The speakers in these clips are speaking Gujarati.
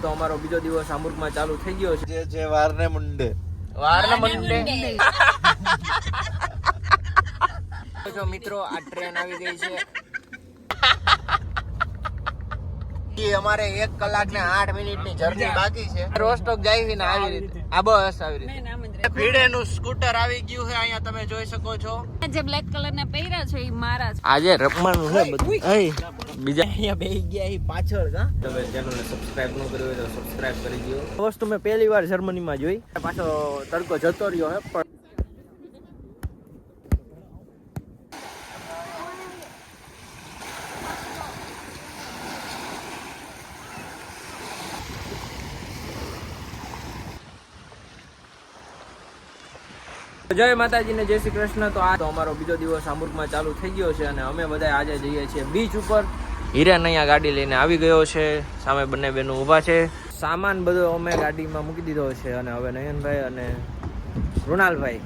તો અમારો બીજો દિવસ આમુર્ગમાં ચાલુ થઈ ગયો છે. જે વારને મુંડે જો મિત્રો આ ટ્રેન આવી ગઈ છે. અમારે 1 કલાક ને 8 મિનિટ ની જર્ની બાકી છે. રોસ્ટોક જાય ને આવી રીતે આ બસ આવી રીતે ભીડેનું સ્કૂટર આવી ગયું છે. અહીંયા તમે જોઈ શકો છો. જે બ્લેક કલર ના પહેર્યા છે એ મારા છે. આજે રમવાનું છે બધું. બીજા અહીંયા બેહી ગયા પાછળ. તમે ચેનલને સબસ્ક્રાઇબ ન કર્યું હોય તો સબસ્ક્રાઇબ કરી દો. આ વસ્તુ મેં પહેલી વાર જર્મનીમાં જોઈ. પાછો તડકો જતો રહ્યો હે પણ જય માતાજી ને જય શ્રી કૃષ્ણ. તો આ તો અમારો બીજો દિવસ આમુર્ગમાં ચાલુ થઈ ગયો છે અને અમે બધા આજે જઈએ છીએ બીચ ઉપર. હિરેન અહીંયા ગાડી લઈને આવી ગયો છે. સામે બંને બહેનો ઊભા છે. સામાન બધો અમે ગાડીમાં મૂકી દીધો છે અને હવે નયનભાઈ અને કૃણાલભાઈ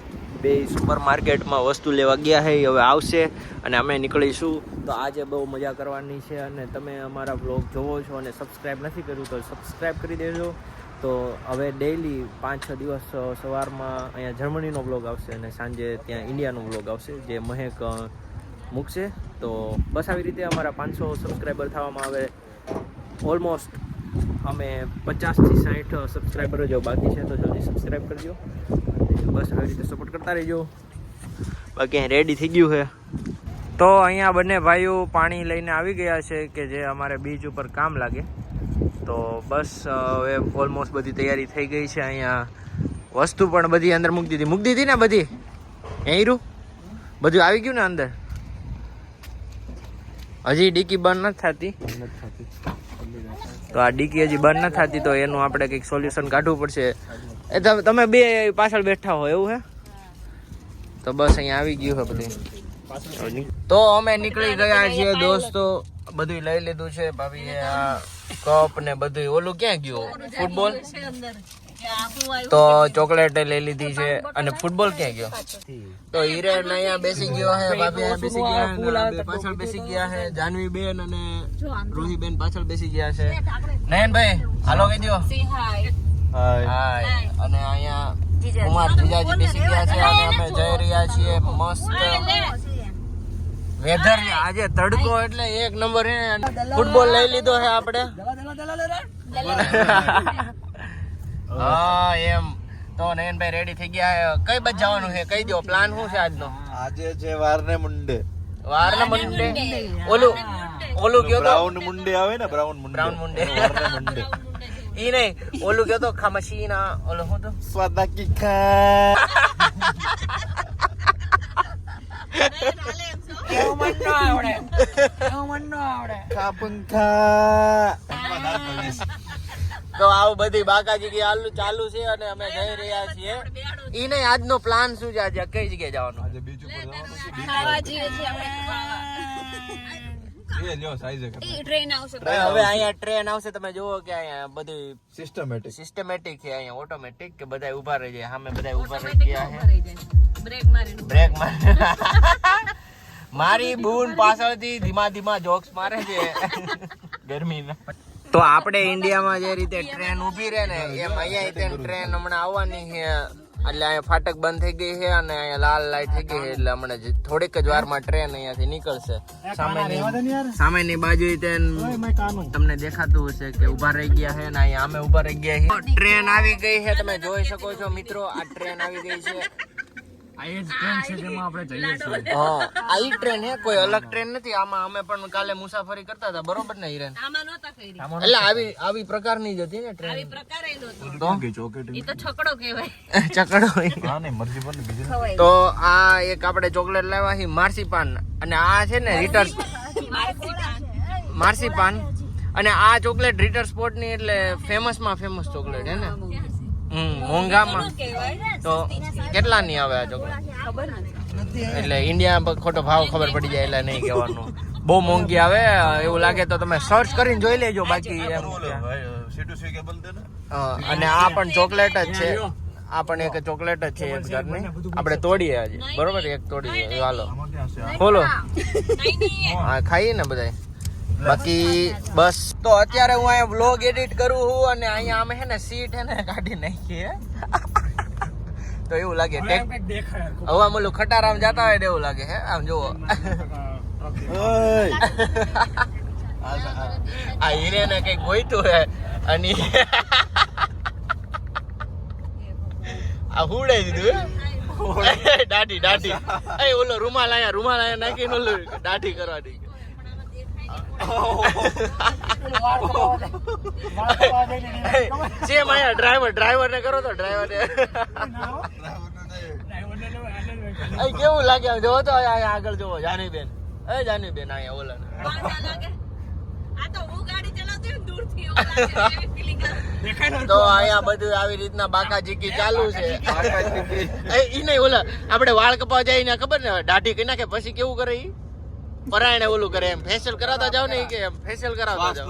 બે સુપર માર્કેટમાં વસ્તુ લેવા ગયા છે. હવે આવશે અને અમે નીકળીશું. તો આજે બહુ મજા કરવાની છે અને તમે અમારા બ્લોગ જોવો છો અને સબસ્ક્રાઈબ નથી કર્યું તો સબસ્ક્રાઈબ કરી દેજો. તો હવે ડેઈલી 5-6 દિવસ સવારમાં અહીંયા જર્મનીનો બ્લોગ આવશે અને સાંજે ત્યાં ઇન્ડિયાનો બ્લોગ આવશે જે મહેક મૂકશે. તો બસ આવી રીતે અમારા 500 સબસ્ક્રાઈબર થવામાં આવે. ઓલમોસ્ટ અમે 50 થી 60 સબસ્ક્રાઈબરો જો બાકી છે તો જલ્દી સબસ્ક્રાઈબ કરજો. બસ આવી રીતે સપોર્ટ કરતા રહેજો. બાકી અહીં રેડી થઈ ગયું છે. તો અહીંયા બંને ભાઈઓ પાણી લઈને આવી ગયા છે કે જે અમારે બીચ ઉપર કામ લાગે. તો બસ હવે ઓલમોસ્ટ બધી તૈયારી થઈ ગઈ છે. અહીંયા વસ્તુ પણ બધી અંદર મૂકી દીધી ને બધી અહીં બધું આવી ગયું ને અંદર. હજી ડીકી બંધ નથી થતી. તો આ ડીકી હજી બંધ નથી થતી તો એનું આપણે કંઈક સોલ્યુશન કાઢવું પડશે. એ તમે બે પાછળ બેઠા હો એવું હે. તો બસ અહીંયા આવી ગયું છે બધું. તો અમે નીકળી ગયા છીએ દોસ્તો. બધું લઈ લીધું છે. ભાભીએ આ કપ ને બધું. ઓલું ક્યાં ગયું ફૂટબોલ? તો ચોકલેટ લઈ લીધી છે અને ફૂટબોલ ક્યાં ગયો? તો હિરેન અહીંયા બેસી ગયો છે. ભાભી અહીંયા બેસી ગયા છે. પાછળ બેસી ગયા છે. જાનવી બેન અને રૂહી બેન પાછળ બેસી ગયા છે. નયનભાઈ હાલો કહી દો હાય. અને અહીંયા કુમાર જીજાજી બેસી ગયા છે અને અમે જઈ રહ્યા છીએ મસ્ત વેધર. આજે તડકો એટલે 1 નંબર હે. ફૂટબોલ લઈ લીધો છે આપણે. હા એમ. તો નયનભાઈ રેડી થઈ ગયા. કઈ બાજુ જવાનું છે કહી દો. પ્લાન શું છે આજનો? આજે છે વારને મુંડે. ઓલું કયો તો બ્રાઉન મુંડે આવે ને. બ્રાઉન મુંડે વારને મુંડે. ઈ નહીં ઓલું કયો તો ખામશીના ઓલું શું તો સ્વાદાકી ખા. તો આવું બધી બાકાજી કે ચાલુ છે અને અમે જઈ રહ્યા છીએ. ઈ નહીં આજનો પ્લાન શું છે? આજે કઈ જગ્યાએ જવાનું? આજે બીચ ઉપર જવાનું છે. હવે અહીંયા ટ્રેન આવશે. તમે જુઓ કે અહીંયા બધી સિસ્ટમેટિક છે. અહીંયા ઓટોમેટિક કે બધા ઉભા રહી જાય. સામે બધા ઉભા રહી ગયા છે. બ્રેક મારી મારી બૂન પાછળથી ધીમા જોક્સ મારે છે ગરમીના. તો આપણે ઇન્ડિયામાં જે રીતે ટ્રેન ઊભી રહે ને એમ અહીંયા ટ્રેન હમણાં આવવાની છે. એટલે અહીંયા ફાટક બંધ થઈ ગઈ છે અને અહીંયા લાલ લાઈટ થઈ ગઈ છે. એટલે હમણાં થોડીક જ વારમાં ટ્રેન અહીંયાથી નીકળશે. સામેની બાજુ તમને દેખાતું હશે કે ઉભા રહી ગયા છે ને અહીંયા અમે ઉભા રહી ગયા છીએ. ટ્રેન આવી ગઈ છે. તમે જોઈ શકો છો મિત્રો. આ ટ્રેન આવી ગઈ છે. આ ટ્રેન હે, કોઈ અલગ ટ્રેન નથી. આમાં અમે પણ કાલે મુસાફરી કરતા હતા બરોબર ને હિરેન? એટલે આવી પ્રકારની જ હતી ને ટ્રેન. તો આ એક આપણે ચોકલેટ લાવ્યા છે માર્સીપાન. અને આ છે ને રિટર માર્સીપાન. અને આ ચોકલેટ રિટર સ્પોર્ટ ની એટલે ફેમસ ચોકલેટ હે ને. મોંઘામાં તો કેટલા ની આવે આ ચોકલેટ? એટલે ઇન્ડિયા ખોટો ભાવ ખબર પડી જાય એટલે નહીં કહેવાનું. બહુ મોંઘી આવે એવું લાગે તો તમે સર્ચ કરીને જોઈ લેજો. બાકી એમ અને આ પણ ચોકલેટ જ છે. આ પણ એક ચોકલેટ જ છે એક જાતની. આપણે તોડીએ આજે બરોબર. એક તોડીએ. હાલો ખોલો. હા ખાઈએ ને બધા. બાકી બસ તો અત્યારે હું અહીંયા વ્લોગ એડિટ કરું છું અને અહીંયા અમે હે ને સીટ હે ને કાઢી નાખીએ તો એવું લાગે હવે આમ ઓલું ખટારામ જતા હોય એવું લાગે હે આમ જુઓ આ હીરે ને કઈક ગોઈતું હે અને આ હુડે દીધું હે દાઢી એ ઓલો રૂમાલ આયા નાખીને ઓલું દાઢી કરવા દઈ સેમ આયા ડ્રાઈવર ને કરો તો ડ્રાઈવર ને કેવું લાગે જોવો તો અહીંયા આગળ જોવો જાનીબેન અહીંયા ઓલા તો અહીંયા બધું આવી રીતના બાકાજીકી ચાલુ છે ઈ નહીં ઓલા આપણે વાળ કપાવા જાય ને ખબર ને દાઢી કરી નાખે પછી કેવું કરે ઈ પરાયણે ઓલું કરે એમ ફેશિયલ કરાવતા જાવ ને કે એમ ફેશિયલ કરાવતા જાવ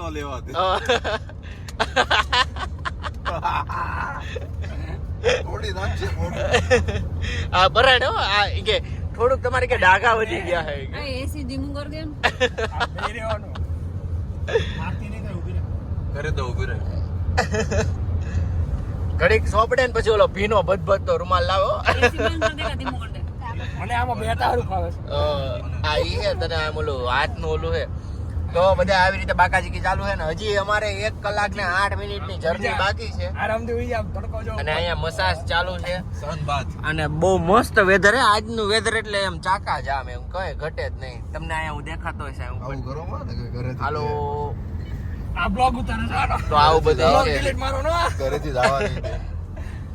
આ પરાયણે આ કે થોડુંક તમારે કે ડાઘા વધી ગયા હે એસી ધીમું કરી દે કરે તો ઉભી રહે ઘડીક સોપડે ને પછી ઓલો ભીનો ભદભદતો રૂમાલ લાવો એસી બંધ કરી દે કે ધીમું કરી દે મને આમાં બેટા હારું ફાવે છે આ ઈ હે તને આમ ઓલું હાથનું ઓલું હે તો બધા આવી રીતે બાકાજીકી ચાલુ છે ને હજી અમારે 1 કલાક ને 8 મિનિટની જર્ની બાકી છે આરામથી ઉઈ જાવ તડકો જો અને અહીંયા મસાજ ચાલુ છે સનબાથ અને બહુ મસ્ત વેધર હે આજનું વેધર એટલે એમ ચાકા જામ એમ કહે ઘટે જ નહીં તમને અહીંયા હું દેખાતો હશે આવું કરો માં ને ઘરે હાલો આ બ્લોગ ઉતારે છે તો આવું બધું છે ડિલીટ મારો નો ઘરેથી જવાની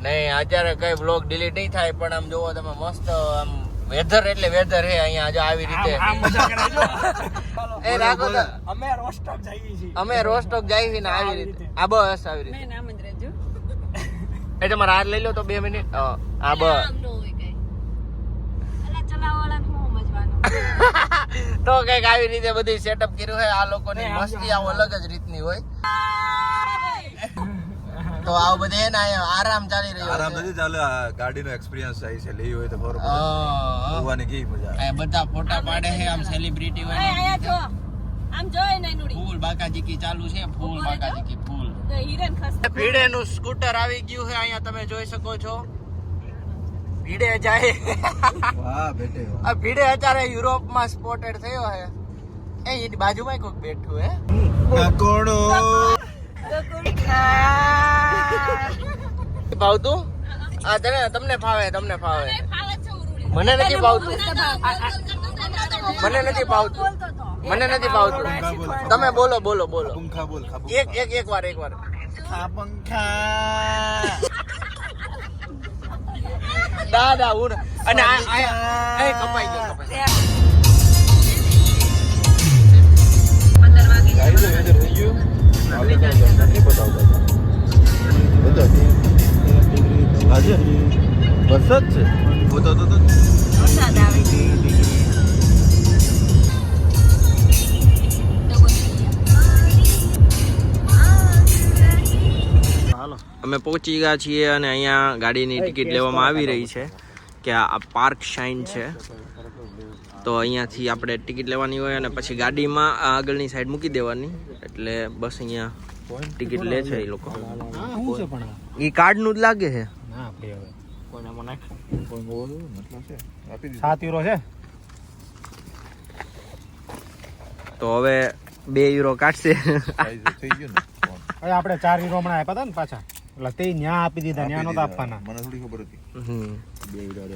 નહીં અત્યારે કઈ બ્લોગ ડિલીટ નહીં થાય પણ આમ જોવો તમે મસ્ત આમ વેધર એટલે વેધર હે અહીંયા જો આવી રીતે આ મજા કરે જો એ રાખો તો અમે રોસ્ટોક જઈએ છીએ અમે રોસ્ટોક જાય છે ને આવી રીતે આ બસ આવી રીતે મેં નામ જ રહેજો એ તમારે હાથ લઈ લો તો 2 મિનિટ આ બસ આમ નો હોય કઈ અલા ચલાવવાળાને હું મજવાનું તો કઈક આવી રીતે બધી સેટઅપ કર્યું છે આ લોકોની મસ્તી આવ અલગ જ રીતની હોય તો આવું બધે હે ને અહીંયા આરામ ચાલી રહ્યો આરામ છે નથી ચાલે આ ગાડીનો એક્સપિરિયન્સ થાય છે લેવી હોય તો ખબર પડે હા હોવાની કેવી મજા આ બધા ફોટા પાડે છે આમ સેલિબ્રિટી હોય આયા જો આમ જોય ને નુડી ફૂલ બાકાજીકી ચાલુ છે ફૂલ બાકાજીકી ફૂલ તો હિરેન ખસ ભીડેનું સ્કૂટર આવી ગયું છે અહીંયા તમે જોઈ શકો છો ભીડે જાય વાહ બેટે આ ભીડે અત્યારે યુરોપમાં સ્પોટેડ થયો છે એની બાજુમાં કોઈક બેઠું હે કોણો ભાવતું આ તમને ફાવે ફાવે છે ઉરુડી મને નથી ભાવતું મને નથી ભાવતું તમે બોલો પંખા બોલ એક વાર ખા પંખા દાદા હું અને આ કપાઈ ગયો ગાડી તો વેધર થઈ ગયું નથી બતાવતા આજે વરસાદ છે બતાવતો તો વરસાદ આવે છે અમે પહોંચી ગયા છીએ અને અહીંયા ગાડીની ટિકિટ લેવામાં આવી રહી છે કે આ પાર્ક શાઇન છે તો અહીંયાથી આપણે ટિકિટ લેવાની હોય અને પછી ગાડીમાં આગળની સાઈડ મૂકી દેવાની એટલે બસ અહીંયા ટિકિટ લે છે એ લોકો એ કાર્ડનું જ લાગે છે ના આપણે હવે કોઈનામાં નાખ કોઈ બોલ મતલબ છે આપી દીધું 7 યુરો છે તો હવે 2 યુરો કાઢશે થઈ ગયું ને હવે આપણે 4 યુરો હમણાં આપ્યા હતા ને પાછા એટલે તે ન્યા આપી દીધા ન્યા નહોતા આપવાના મને થોડી ખબર હતી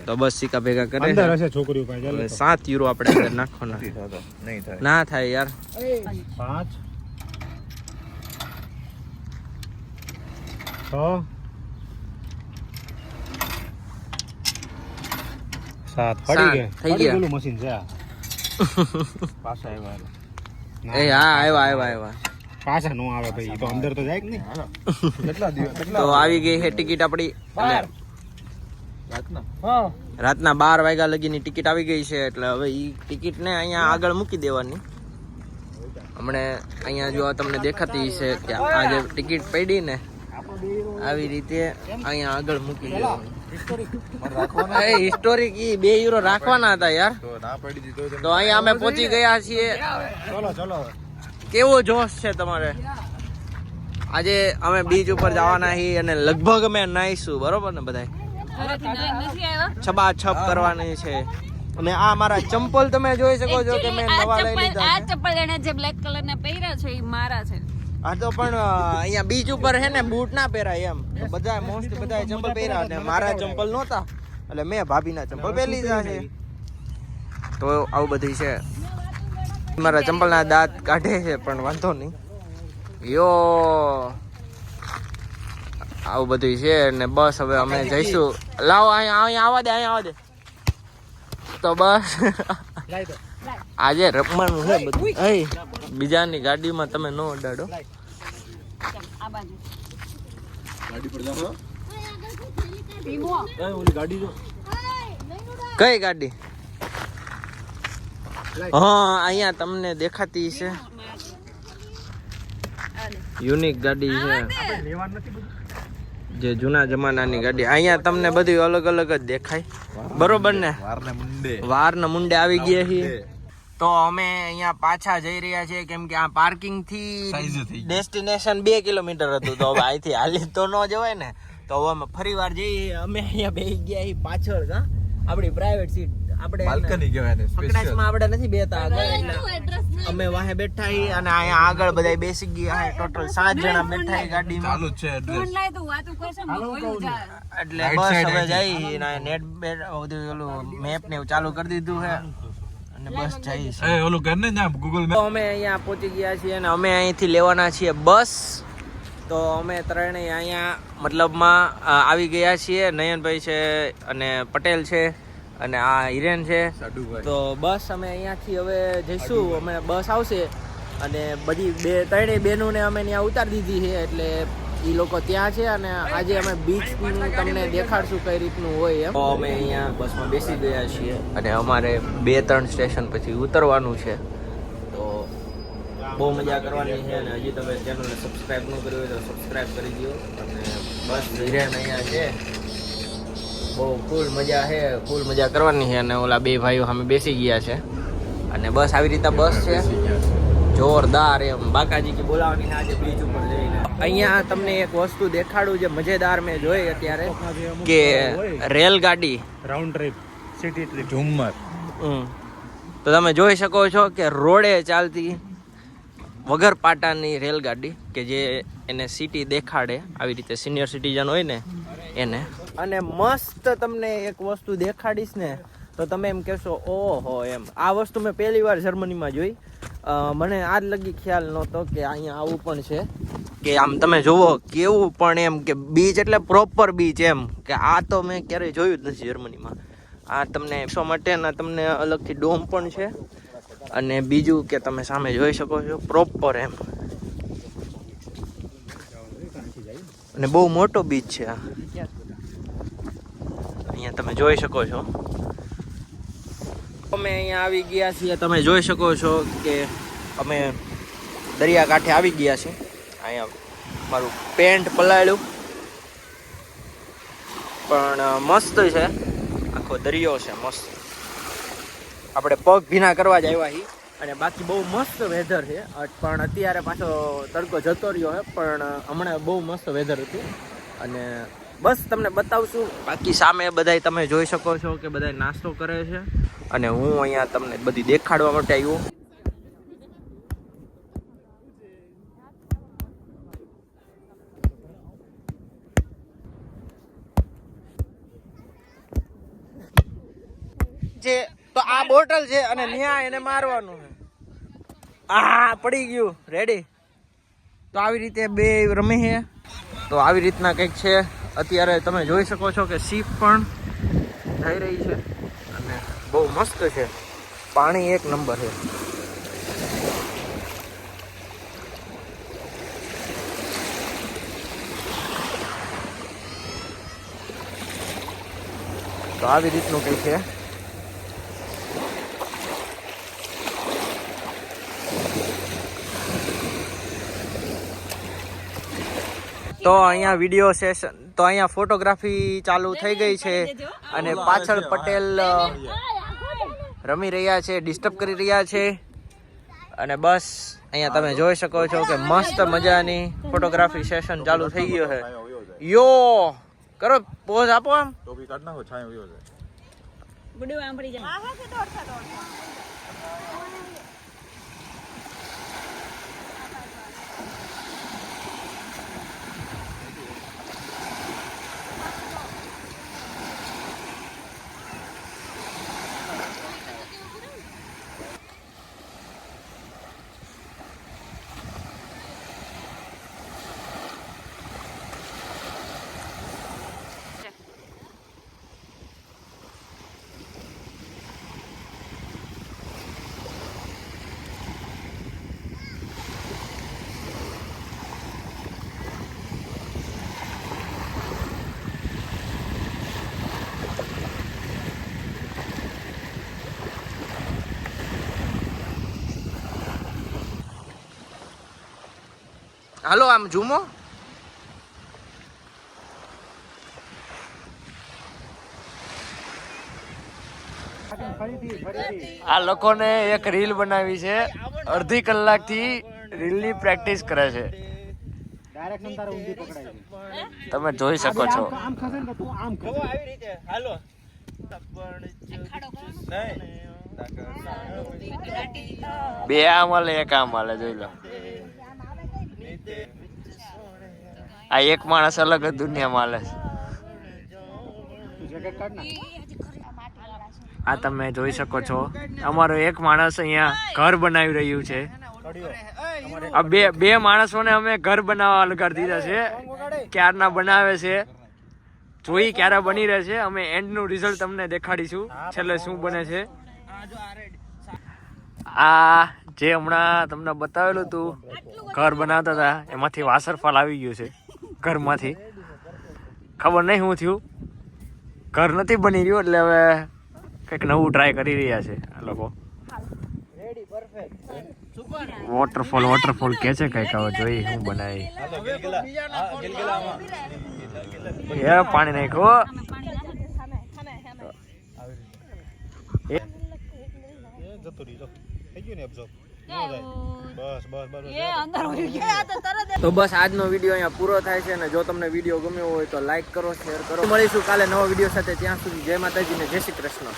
તો બસ સિક્કા ભેગા કરે અંદર છે હશે છોકરીઓ પાસે હવે 7 યુરો આપણે અંદર નાખવાના નથી થતા નહીં થાય ના થાય યાર 5 6 7 પડી ગઈ થઈ ગયા. પેલું મશીન છે આ પાછા આવ્યા એ હા આવ્યા પાછા નો આવે ભાઈ ઈ તો અંદર તો જાય કે નહીં કેટલા દિવસ તો આવી ગઈ છે ટિકિટ આપણી અને રાતના હા રાતના 12 વાગ્યા લગીની ટિકિટ આવી ગઈ છે એટલે હવે ઈ ટિકિટ ને અહીંયા આગળ મૂકી દેવાની હમણે અહીંયા જો તમને દેખાતી છે કે આ જે ટિકિટ પડી ને આવી રીતે અહીંયા આગળ મૂકી દેવાની એ હિસ્ટોરિક ઈ 2 યુરો રાખવાના હતા યાર તો ના પડી દીધો તો અહીંયા અમે પહોંચી ગયા છીએ ચલો કેવો જોશ છે તમારે? આજે અમે બીચ ઉપર જવાના છીએ અને લગભગ અમે નાહીશું, બરોબર ને બધા? છબાછપ કરવાની છે. અને આ મારા ચંપલ તમે જોઈ શકો છો કે મેં નવા લઈ લીધા આ છે. ચપ્પલ એને જે બ્લેક કલર ના પહેર્યા છે એ મારા છે. આ તો પણ અહીંયા બીચ ઉપર છે ને બૂટ ના પહેરાય એમ. તો બધા મોસ્ટ બધા ચંપલ પહેર્યા અને મારા ચંપલ નહોતા એટલે મેં ભાભીના ચંપલ પહેરી લીધા છે. તો આવું બધું છે. મારા ચંપલના દાંત કાઢે છે પણ વાંધો નહીં. યો આવું બધું છે ને બસ હવે અમે જઈશું. લાવો અહીંયા આવવા દે. તો બસ આજે રમવાનું છે બધું. બીજાની ગાડીમાં તમે ન અડાડો. આ બાજુ ગાડી પર જાઓ. ધીમો. ગાડી જો. કઈ ગાડી? હા અહીંયા તમને દેખાતી છે. યુનિક ગાડી છે જે જૂના જમાનાની ગાડી. અહીંયા તમને બધી અલગ અલગ જ દેખાય, બરોબર ને? વારના મુંડે આવી ગયા છીએ. તો અમે અહીંયા પાછા જઈ રહ્યા છીએ કેમ કે આ પાર્કિંગ થી ડેસ્ટિનેશન 2 કિલોમીટર હતું. તો હવે અહીંથી હાલી તો ન જવાય ને. તો હવે અમે ફરી વાર જઈએ. અમે અહીંયા બેસી ગયા છીએ પાછળ. આપણી પ્રાઇવેટ સીટ. આપણે બાલ્કની કહેવાય ને, પકડાશમાં આપણે નથી બેતા આગળ. અમે વાહે બેઠા છીએ અને અહીંયા આગળ બધા બેસી ગયા છે. ટોટલ 7 જણા બેઠા છે ગાડીમાં. ચાલુ જ છે એડ્રેસ. ફોન લાય તો વાતો કરશે ને બોલું જાય. એટલે બસ હવે જઈ નેટ બધું ઓલું મેપ ને એવું ચાલુ કરી દીધું છે અને બસ જઈશ. એ ઓલું ઘર ને ના ગૂગલ મેપ. અમે અહીંયા પહોંચી ગયા છીએ અને અમે અહીંથી લેવાના છીએ બસ. તો અમે ત્રણેય અહીંયા મતલબમાં આવી ગયા છીએ. નયનભાઈ છે અને પટેલ છે અને આ હિરેન છે. તો બસ અમે અહીંયાથી હવે જઈશું. અમે બસ આવશે અને બધી ત્રણેય બહેનોને અમે ત્યાં ઉતારી દીધી છે. એટલે એ લોકો ત્યાં છે અને આજે અમે બીચનું તમને દેખાડશું કઈ રીતનું હોય એમ. તો અમે અહીંયા બસમાં બેસી ગયા છીએ અને અમારે 2-3 સ્ટેશન પછી ઉતરવાનું છે. તો બહુ મજા કરવાની છે અને હજી તમે ચેનલને સબસ્ક્રાઈબ ન કર્યું હોય તો સબસ્ક્રાઈબ કરી દો. અને બસ હિરેન અહીંયા છે. બહુ ફૂલ મજા કરવાની છે. અને ઓલા 2 ભાઈઓ સામે બેસી ગયા છે અને બસ આવી રીતે બસ છે જોરદાર એમ. બાકાજી કે બોલાવાની છે આજે બીચ ઉપર જઈને. અહીંયા તમને એક વસ્તુ દેખાડું જે મજેદાર મેં જોઈ અત્યારે કે રેલગાડી રાઉન્ડ ટ્રીપ સિટી ટ્રીપ ઝુમ્મર. તો તમે જોઈ શકો છો કે રોડે ચાલતી વગર પાટાની રેલગાડી કે જે એને સિટી દેખાડે આવી રીતે સિનિયર સિટીઝન હોય ને એને. અને મસ્ત તમને એક વસ્તુ દેખાડીશ ને તો તમે એમ કહેશો ઓહો એમ. આ વસ્તુ મેં પહેલી વાર જર્મનીમાં જોઈ. મને આજ લગી ખ્યાલ નહોતો કે અહીંયા આવું પણ છે કે આમ તમે જુઓ કેવું પણ એમ કે બીચ એટલે પ્રોપર બીચ એમ કે આ તો મેં ક્યારેય જોયું જ નથી જર્મનીમાં. આ તમને બેસવા માટેના તમને અલગથી ડોમ પણ છે અને બીજું કે તમે સામે જોઈ શકો છો પ્રોપર એમ. અને બહુ મોટો બીચ છે આ. અહીંયા તમે જોઈ શકો છો. અમે અહીંયા આવી ગયા છીએ. તમે જોઈ શકો છો કે અમે દરિયાકાંઠે આવી ગયા છીએ. અહીંયા મારું પેન્ટ પલાળ્યું પણ મસ્ત છે. આખો દરિયો છે મસ્ત. આપણે પગ ભીના કરવા જ આવ્યા છીએ અને બાકી બહુ મસ્ત વેધર છે. પણ અત્યારે પાછો તડકો જતો રહ્યો છે પણ હમણાં બહુ મસ્ત વેધર હતું અને બસ તમને બતાવશું. બાકી સામે બધાય તમે જોઈ શકો છો કે બધાય નાસ્તો કરે છે અને હું અહીંયા તમને બધી દેખાડવા માટે આવ્યો. છે તો આ બોટલ છે અને ન્યા એને મારવાનું છે. આ પડી ગયું રેડી. તો આવી રીતે બે રમે છે. તો આવી રીતના કંઈક છે. અત્યારે તમે જોઈ શકો છો કે શીપ પણ જઈ રહી છે અને બહુ મસ્ત છે. પાણી એક નંબર છે. તો આવી રીતનું કંઈક છે. તો અહીંયા વિડીયો સેશન તો અહીંયા ફોટોગ્રાફી ચાલુ થઈ ગઈ છે અને પાછળ પટેલ રમી રહ્યા છે, ડિસ્ટર્બ કરી રહ્યા છે અને બસ અહીંયા તમે જોઈ શકો છો કે મસ્ત મજાની ફોટોગ્રાફી સેશન ચાલુ થઈ ગયો છે. યો કરો પોઝ આપો આમ. ટોપી કાઢ નાખો છાંયો વયો જાય. ગુડુ આંબળી જાય હાલો આમ ઝૂમો. આ લોકોને એક રીલ બનાવી છે, અડધી કલાકથી રીલની પ્રેક્ટિસ કરે છે. ડાયરેક્શન તારે ઊંધી પકડાય છે. તમે જોઈ શકો છો. આમ ખસે ને તું આમ ખસે. આવી રીતે હાલો. બે આમ હાલે એક આમ હાલે જોઈ લો. આ એક માણસ અલગ જ દુનિયામાં હાલે છે. તું જેકેટ કાઢ ના. આ તમે જોઈ શકો છો અમારો એક માણસ અહીંયા ઘર બનાવી રહ્યું છે. આ બે માણસોને અમે ઘર બનાવવા લગાડી દીધા છે. ક્યારના બનાવે છે, જોઈ ક્યારે બની રહે છે. અમે એન્ડનું રિઝલ્ટ તમને દેખાડીશું છેલ્લે શું બને છે. આ જે હમણાં તમને બતાવેલું હતું ઘર બનાવતા હતા એમાંથી વાસરફાલ આવી ગયું છે ઘરમાંથી. ખબર નહીં શું થયું, ઘર નથી બની રહ્યું એટલે હવે કંઈક નવું ટ્રાય કરી રહ્યા છે આ લોકો. વોટરફોલ કે છે કંઈક, હવે જોઈ શું બનાવી. એ પાણી નાખ્યો. જતો રહી થઈ ગયું ને અબજો. બસ બસ બસ. તો બસ આજનો વિડીયો અહીંયા પૂરો થાય છે. અને જો તમને વિડીયો ગમ્યો હોય તો લાઈક કરો, શેર કરો. મળીશું કાલે નવા વિડીયો સાથે. ત્યાં સુધી જય માતાજી ને જય શ્રી કૃષ્ણ.